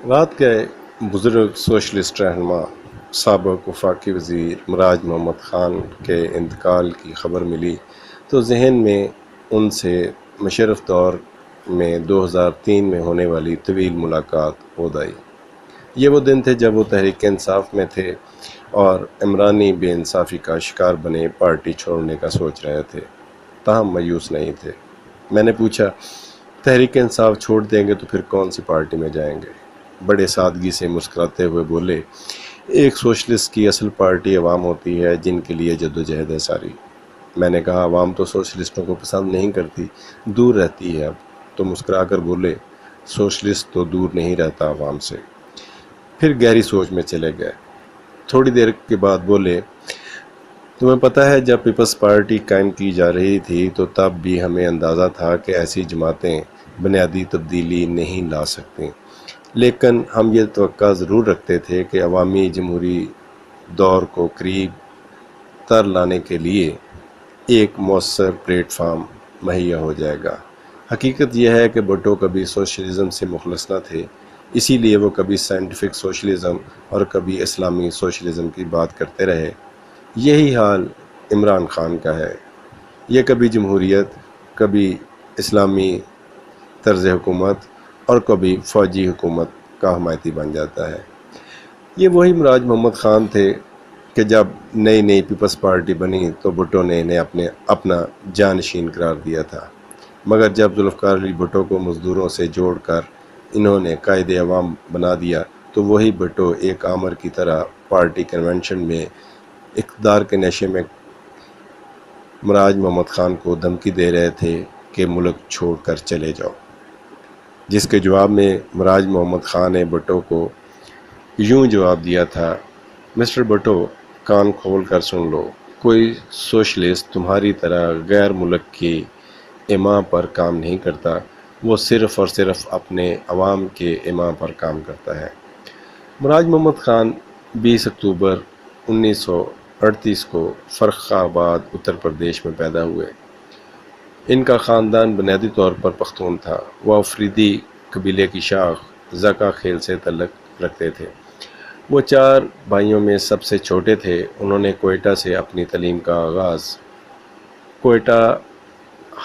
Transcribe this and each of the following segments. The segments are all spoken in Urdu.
رات گئے بزرگ سوشلسٹ رہنما سابق وفاقی وزیر مراج محمد خان کے انتقال کی خبر ملی تو ذہن میں ان سے مشرف دور میں 2003 میں ہونے والی طویل ملاقات ہو آئی۔ یہ وہ دن تھے جب وہ تحریک انصاف میں تھے اور عمرانی بے انصافی کا شکار بنے پارٹی چھوڑنے کا سوچ رہے تھے، تاہم مایوس نہیں تھے۔ میں نے پوچھا، تحریک انصاف چھوڑ دیں گے تو پھر کون سی پارٹی میں جائیں گے؟ بڑے سادگی سے مسکراتے ہوئے بولے، ایک سوشلسٹ کی اصل پارٹی عوام ہوتی ہے جن کے لیے جدوجہد ہے ساری۔ میں نے کہا، عوام تو سوشلسٹوں کو پسند نہیں کرتی، دور رہتی ہے اب۔ تو مسکرا کر بولے، سوشلسٹ تو دور نہیں رہتا عوام سے۔ پھر گہری سوچ میں چلے گئے۔ تھوڑی دیر کے بعد بولے، تمہیں پتہ ہے جب پیپلز پارٹی قائم کی جا رہی تھی تو تب بھی ہمیں اندازہ تھا کہ ایسی جماعتیں بنیادی تبدیلی نہیں لا سکتیں، لیکن ہم یہ توقع ضرور رکھتے تھے کہ عوامی جمہوری دور کو قریب تر لانے کے لیے ایک مؤثر پلیٹ فارم مہیا ہو جائے گا۔ حقیقت یہ ہے کہ بھٹو کبھی سوشلزم سے مخلص نہ تھے، اسی لیے وہ کبھی سائنٹیفک سوشلزم اور کبھی اسلامی سوشلزم کی بات کرتے رہے۔ یہی حال عمران خان کا ہے، یہ کبھی جمہوریت، کبھی اسلامی طرز حکومت اور کبھی فوجی حکومت کا حمایتی بن جاتا ہے۔ یہ وہی مراج محمد خان تھے کہ جب نئی پیپلز پارٹی بنی تو بھٹو نے انہیں اپنا جانشین قرار دیا تھا، مگر جب ذوالفقار علی بھٹو کو مزدوروں سے جوڑ کر انہوں نے قائد عوام بنا دیا تو وہی بھٹو ایک آمر کی طرح پارٹی کنونشن میں اقتدار کے نشے میں مراج محمد خان کو دھمکی دے رہے تھے کہ ملک چھوڑ کر چلے جاؤ، جس کے جواب میں مراج محمد خان نے بھٹو کو یوں جواب دیا تھا، مسٹر بھٹو، کان کھول کر سن لو، کوئی سوشلسٹ تمہاری طرح غیر ملک کی ایما پر کام نہیں کرتا، وہ صرف اور صرف اپنے عوام کے ایما پر کام کرتا ہے۔ مراج محمد خان 20 اکتوبر 1938 کو فرخ آباد اتر پردیش میں پیدا ہوئے۔ ان کا خاندان بنیادی طور پر پختون تھا۔ وہ افریدی قبیلے کی شاخ زکا خیل سے تعلق رکھتے تھے۔ وہ 4 بھائیوں میں سب سے چھوٹے تھے۔ انہوں نے کوئٹہ سے اپنی تعلیم کا آغاز کوئٹہ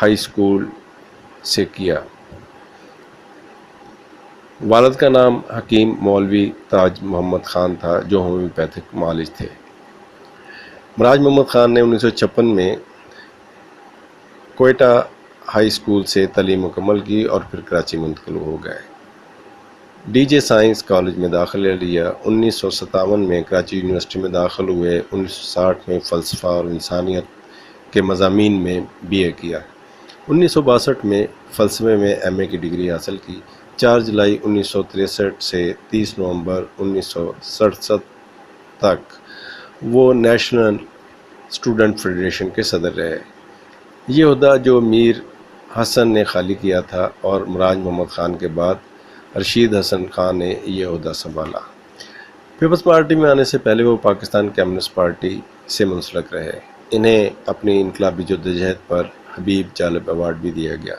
ہائی اسکول سے کیا۔ والد کا نام حکیم مولوی تاج محمد خان تھا جو ہومیوپیتھک معالج تھے۔ مراج محمد خان نے 1956 میں کوئٹہ ہائی اسکول سے تعلیم مکمل کی اور پھر کراچی منتقل ہو گئے۔ ڈی جے سائنس کالج میں داخلہ لیا۔ 1957 میں کراچی یونیورسٹی میں داخل ہوئے۔ 1960 میں فلسفہ اور انسانیت کے مضامین میں BA کیا۔ 1962 میں فلسفے میں MA کی ڈگری حاصل کی۔ 4 جولائی 1963 سے 30 نومبر 1967 تک وہ نیشنل اسٹوڈنٹ فیڈریشن کے صدر رہے۔ یہ عہدہ جو میر حسن نے خالی کیا تھا اور مراج محمد خان کے بعد رشید حسن خان نے یہ عہدہ سنبھالا۔ پیپلز پارٹی میں آنے سے پہلے وہ پاکستان کمیونسٹ پارٹی سے منسلک رہے۔ انہیں اپنی انقلابی جدوجہد پر حبیب جالب ایوارڈ بھی دیا گیا۔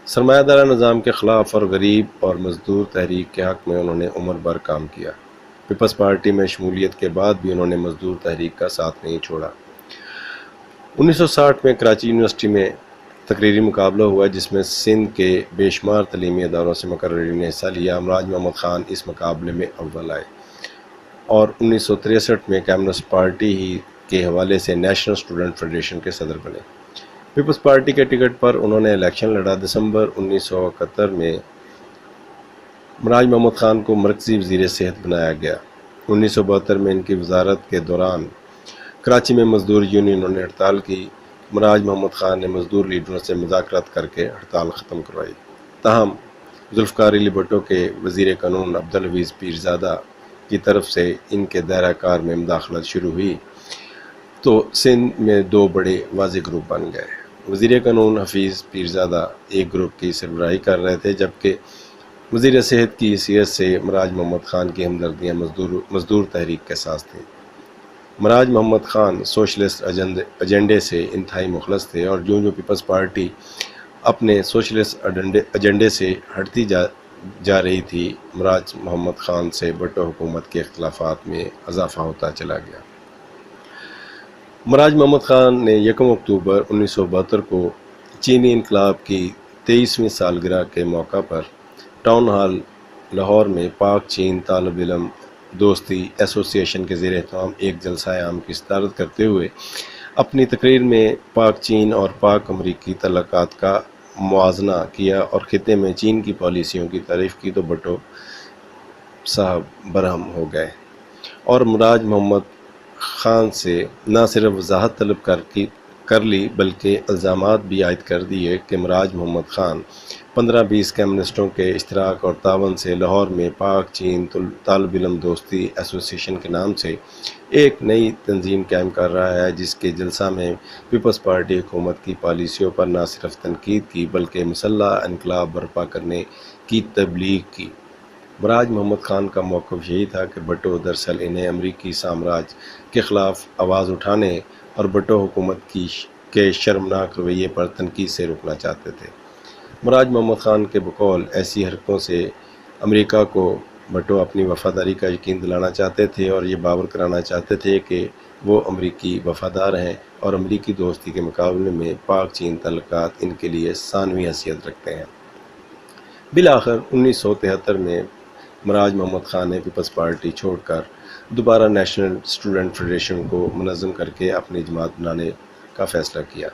سرمایہ دارہ نظام کے خلاف اور غریب اور مزدور تحریک کے حق میں انہوں نے عمر بھر کام کیا۔ پیپلز پارٹی میں شمولیت کے بعد بھی انہوں نے مزدور تحریک کا ساتھ نہیں چھوڑا۔ 1960 میں کراچی یونیورسٹی میں تقریری مقابلہ ہوا جس میں سندھ کے بے شمار تعلیمی اداروں سے مقررین نے حصہ لیا۔ مراج محمد خان اس مقابلے میں اول آئے اور 1963 میں کمیونسٹ پارٹی ہی کے حوالے سے نیشنل اسٹوڈنٹ فیڈریشن کے صدر بنے۔ پیپلز پارٹی کے ٹکٹ پر انہوں نے الیکشن لڑا۔ دسمبر 1971 میں مراج محمد خان کو مرکزی وزیر صحت بنایا گیا۔ 1972 میں ان کی وزارت کے دوران کراچی میں مزدور یونینوں نے ہڑتال کی۔ مراج محمد خان نے مزدور لیڈروں سے مذاکرات کر کے ہڑتال ختم کروائی۔ تاہم ذوالفقار علی بھٹو کے وزیر قانون عبدالحفیظ پیرزادہ کی طرف سے ان کے دائرہ کار میں مداخلت شروع ہوئی تو سندھ میں 2 بڑے واضح گروپ بن گئے۔ وزیر قانون حفیظ پیرزادہ ایک گروپ کی سربراہی کر رہے تھے، جبکہ وزیر صحت کی حیثیت سے مراج محمد خان کی ہمدردیاں مزدور تحریک کے ساتھ تھیں۔ مراج محمد خان سوشلسٹ ایجنڈے سے انتہائی مخلص تھے اور جو پیپلز پارٹی اپنے سوشلسٹ ایجنڈے سے ہٹتی جا رہی تھی، مراج محمد خان سے بھٹو حکومت کے اختلافات میں اضافہ ہوتا چلا گیا۔ مراج محمد خان نے 1 اکتوبر 1972 کو چینی انقلاب کی 23ویں سالگرہ کے موقع پر ٹاؤن ہال لاہور میں پاک چین طالب علم دوستی ایسوسی ایشن کے زیر اہتمام ایک جلسہ عام کی صدارت کرتے ہوئے اپنی تقریر میں پاک چین اور پاک امریکی تعلقات کا موازنہ کیا اور خطے میں چین کی پالیسیوں کی تعریف کی تو بھٹو صاحب برہم ہو گئے اور مراج محمد خان سے نہ صرف وضاحت طلب کر لی بلکہ الزامات بھی عائد کر دیے کہ مراج محمد خان 15-20 کمیونسٹوں کے اشتراک اور تعاون سے لاہور میں پاک چین طالب علم دوستی ایسوسی ایشن کے نام سے ایک نئی تنظیم قائم کر رہا ہے، جس کے جلسہ میں پیپلز پارٹی حکومت کی پالیسیوں پر نہ صرف تنقید کی بلکہ مسلح انقلاب برپا کرنے کی تبلیغ کی۔ مراج محمد خان کا موقف یہی تھا کہ بھٹو دراصل انہیں امریکی سامراج کے خلاف آواز اٹھانے اور بھٹو حکومت کے شرمناک رویے پر تنقید سے روکنا چاہتے تھے۔ مراج محمد خان کے بقول ایسی حرکتوں سے امریکہ کو بھٹو اپنی وفاداری کا یقین دلانا چاہتے تھے اور یہ باور کرانا چاہتے تھے کہ وہ امریکی وفادار ہیں اور امریکی دوستی کے مقابلے میں پاک چین تعلقات ان کے لیے ثانوی حیثیت رکھتے ہیں۔ بالآخر 1973 میں مراج محمد خان نے پیپلز پارٹی چھوڑ کر دوبارہ نیشنل اسٹوڈنٹ فیڈریشن کو منظم کر کے اپنی جماعت بنانے کا فیصلہ کیا۔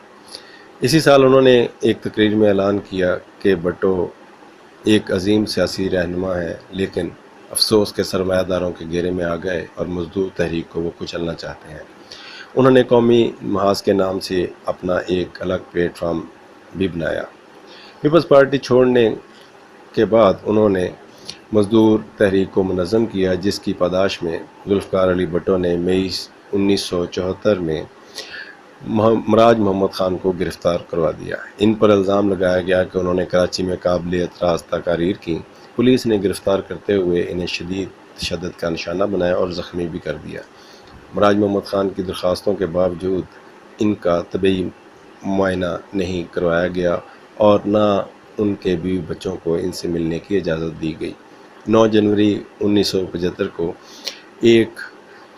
اسی سال انہوں نے ایک تقریر میں اعلان کیا کہ بھٹو ایک عظیم سیاسی رہنما ہے، لیکن افسوس کے سرمایہ داروں کے گھیرے میں آ گئے اور مزدور تحریک کو وہ کچلنا چاہتے ہیں۔ انہوں نے قومی محاذ کے نام سے اپنا ایک الگ پلیٹ فارم بھی بنایا۔ پیپلز پارٹی چھوڑنے کے بعد انہوں نے مزدور تحریک کو منظم کیا، جس کی پاداش میں ذوالفقار علی بھٹو نے مئی 1974 میں مراج محمد خان کو گرفتار کروا دیا۔ ان پر الزام لگایا گیا کہ انہوں نے کراچی میں قابل اعتراض تقاریر کی۔ پولیس نے گرفتار کرتے ہوئے انہیں شدید تشدد کا نشانہ بنایا اور زخمی بھی کر دیا۔ مراج محمد خان کی درخواستوں کے باوجود ان کا طبی معائنہ نہیں کروایا گیا اور نہ ان کے بیوی بچوں کو ان سے ملنے کی اجازت دی گئی۔ 9 جنوری 1975 کو ایک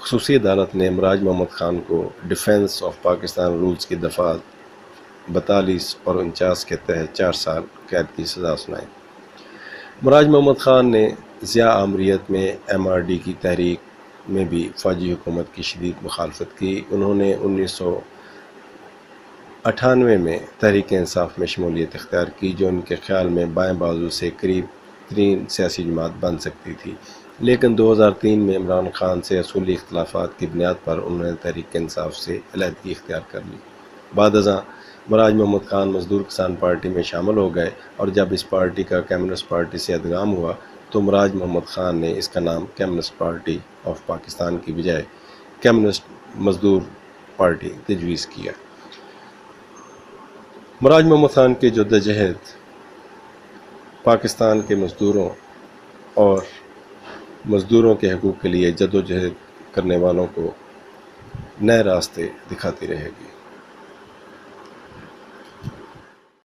خصوصی عدالت نے مراج محمد خان کو ڈیفنس آف پاکستان رولز کی دفعہ 42 اور 49 کے تحت 4 سال قید کی سزا سنائی۔ مراج محمد خان نے ضیاء آمریت میں MRD کی تحریک میں بھی فوجی حکومت کی شدید مخالفت کی۔ انہوں نے 1998 میں تحریک انصاف میں شمولیت اختیار کی، جو ان کے خیال میں بائیں بازو سے قریب ترین سیاسی جماعت بن سکتی تھی، لیکن 2003 میں عمران خان سے اصولی اختلافات کی بنیاد پر انہوں نے تحریک انصاف سے علیحدگی اختیار کر لی۔ بعد ازاں مراج محمد خان مزدور کسان پارٹی میں شامل ہو گئے اور جب اس پارٹی کا کمیونسٹ پارٹی سے ادغام ہوا تو مراج محمد خان نے اس کا نام کمیونسٹ پارٹی آف پاکستان کی بجائے کمیونسٹ مزدور پارٹی تجویز کیا۔ مراج محمد خان کی جدوجہد پاکستان کے مزدوروں اور مزدوروں کے حقوق کے لیے جدوجہد کرنے والوں کو نئے راستے دکھاتی رہے گی۔